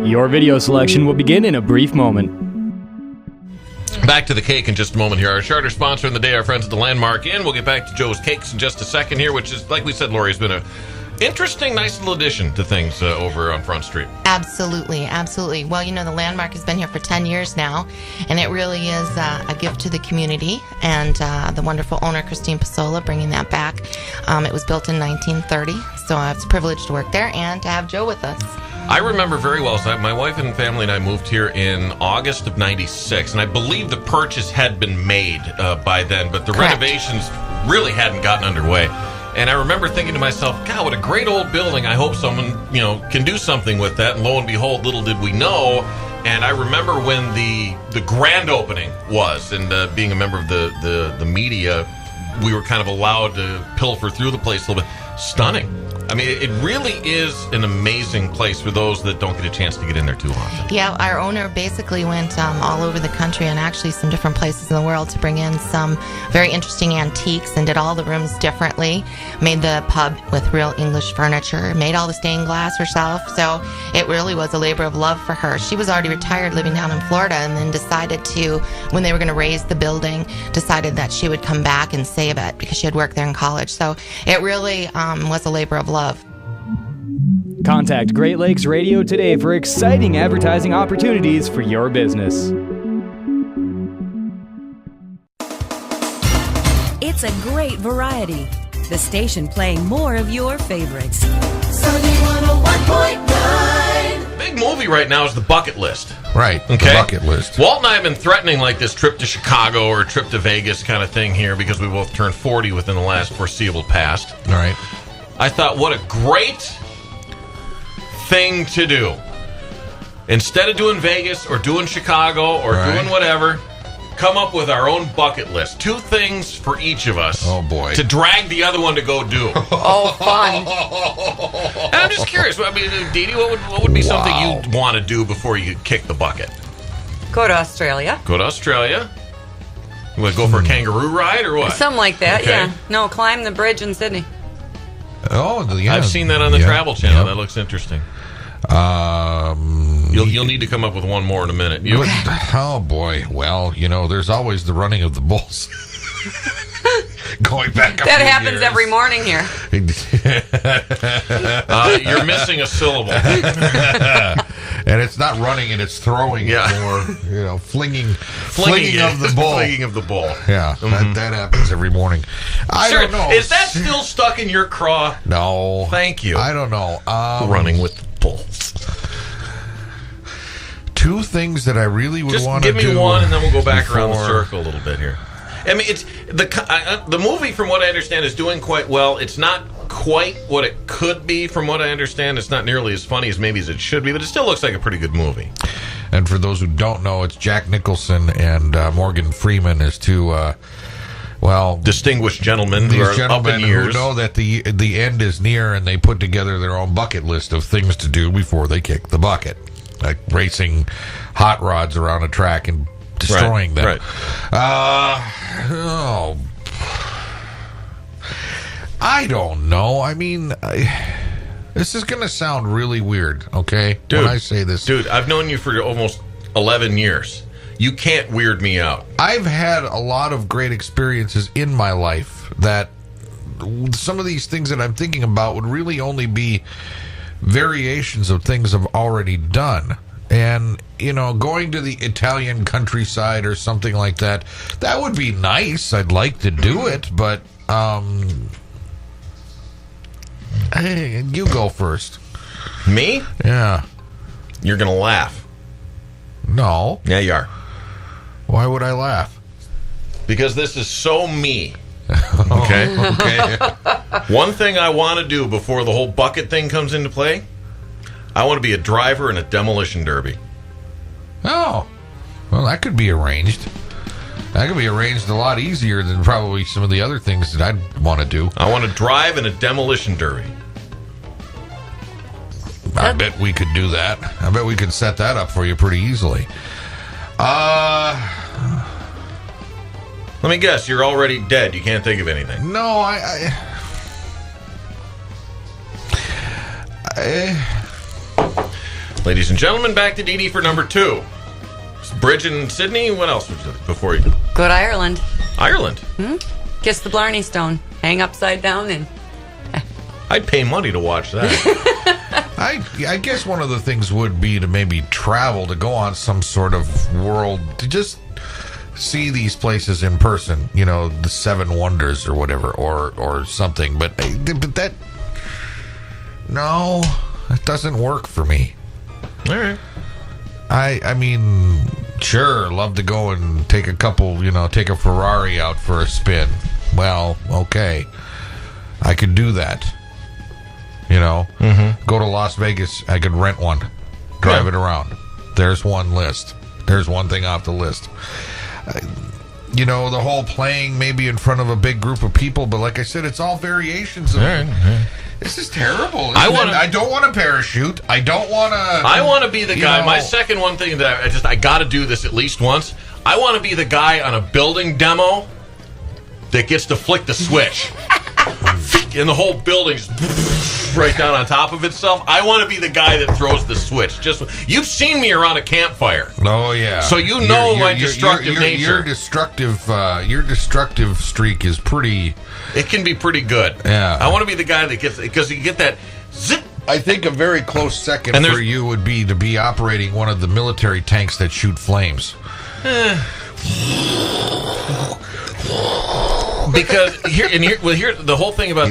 Your video selection will begin in a brief moment. Back to the cake in just a moment here. Our charter sponsor in the day, our friends at the Landmark Inn. We'll get back to Joe's Cakes in just a second here, which is, like we said, Lori, has been a interesting, nice little addition to things over on Front Street. Absolutely, absolutely. Well, the Landmark has been here for 10 years now, and it really is a gift to the community, and the wonderful owner, Christine Pasola, bringing that back. It was built in 1930, so I was privileged to work there and to have Joe with us. I remember very well. So my wife and family and I moved here in August of '96, and I believe the purchase had been made by then, but the Correct. renovations really hadn't gotten underway. And I remember thinking to myself, God, what a great old building. I hope someone, can do something with that. And lo and behold, little did we know. And I remember when the grand opening was, and being a member of the media, we were kind of allowed to pilfer through the place a little bit. Stunning. I mean, it really is an amazing place for those that don't get a chance to get in there too often. Yeah, our owner basically went all over the country and actually some different places in the world to bring in some very interesting antiques and did all the rooms differently. Made the pub with real English furniture, made all the stained glass herself. So it really was a labor of love for her. She was already retired living down in Florida and then decided to, when they were going to raise the building, decided that she would come back and save it because she had worked there in college. So it really was a labor of love. Contact Great Lakes Radio today for exciting advertising opportunities for your business. It's a great variety. The station playing more of your favorites. Sunny 101.9. Big movie right now is The Bucket List. Right, Okay. the bucket list. Walt and I have been threatening like this trip to Chicago or trip to Vegas kind of thing here because we both turned 40 within the last foreseeable past. All right. I thought, what a great thing to do. Instead of doing Vegas or doing Chicago or Right. doing whatever, come up with our own bucket list. 2 things for each of us. Oh, boy. To drag the other one to go do. Oh, fun. And I'm just curious. I mean, Dee Dee, what would be something you'd want to do before you kick the bucket? Go to Australia. Go to Australia? You want to go for a kangaroo ride or what? Something like that, Okay. yeah. No, climb the bridge in Sydney. Oh, yeah. I've seen that on the Yeah, Travel Channel. yeah. That looks interesting. You'll need to come up with one more in a minute. Oh, boy. Well, there's always the running of the bulls. Going back up That the happens years. every morning here. You're missing a syllable. And it's not running, and it's throwing. Yeah. Or, flinging Flinging of the bull. Flinging of the bull. Yeah, that happens every morning. I Sir, don't know. Is that still stuck in your craw? No. Thank you. I don't know. Running with the bull. 2 things that I really would Just want to give do. me one, and then we'll go back around the before- circle a little bit here. I mean, it's the movie, from what I understand, is doing quite well. It's not quite what it could be, from what I understand. It's not nearly as funny as maybe as it should be, but it still looks like a pretty good movie. And for those who don't know, it's Jack Nicholson and Morgan Freeman as 2, Distinguished gentlemen who these are up gentlemen in who years. know that the end is near, and they put together their own bucket list of things to do before they kick the bucket, like racing hot rods around a track and destroying them. Right. I don't know. I mean, this is going to sound really weird, okay? Dude, when I say this. Dude, I've known you for almost 11 years. You can't weird me out. I've had a lot of great experiences in my life that some of these things that I'm thinking about would really only be variations of things I've already done. And, going to the Italian countryside or something like that, that would be nice. I'd like to do it, but hey, you go first. Me? Yeah. You're going to laugh. No. Yeah, you are. Why would I laugh? Because this is so me. Okay? Okay. One thing I want to do before the whole bucket thing comes into play, I want to be a driver in a demolition derby. Oh. Well, that could be arranged. That could be arranged a lot easier than probably some of the other things that I'd want to do. I want to drive in a demolition derby. I bet we could do that. I bet we could set that up for you pretty easily. Let me guess, you're already dead. You can't think of anything. No, Ladies and gentlemen, back to Dee Dee for number 2. Bridge in Sydney. What else was it before you? Go to Ireland. Ireland. Kiss the Blarney Stone. Hang upside down and I'd pay money to watch that. I guess one of the things would be to maybe travel, to go on some sort of world, to just see these places in person, you know, the 7 Wonders or whatever, or something. But that, no, it doesn't work for me. All right. I mean, sure, love to go and take a couple, you know, take a Ferrari out for a spin. Well, okay, I could do that. You know, go to Las Vegas, I could rent one, drive it around. There's one list. There's one thing off the list. You know, the whole playing maybe in front of a big group of people, but like I said, it's all variations of This is terrible. I don't want a parachute. I don't want to. I want to be the guy. My second one thing that I got to do this at least once. I want to be the guy on a building demo that gets to flick the switch, and the whole building's right down on top of itself. I want to be the guy that throws the switch. Just you've seen me around a campfire. Oh yeah. So you know my destructive nature. Your destructive streak is pretty. It can be pretty good. Yeah. I want to be the guy that gets, because you get that zip. I think a very close second for you would be to be operating one of the military tanks that shoot flames. Because here the whole thing about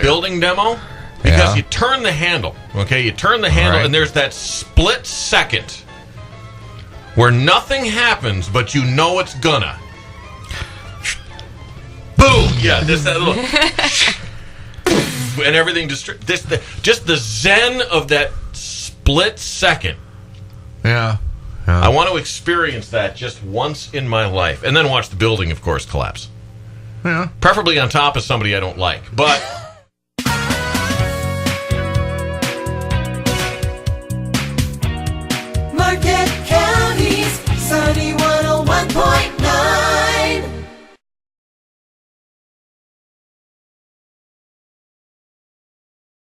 building demo, because you turn the handle, and there's that split second where nothing happens, but you know it's gonna. Boom! Yeah, just that little, and everything just the zen of that split second. Yeah. I want to experience that just once in my life, and then watch the building, of course, collapse. Yeah. Preferably on top of somebody I don't like, but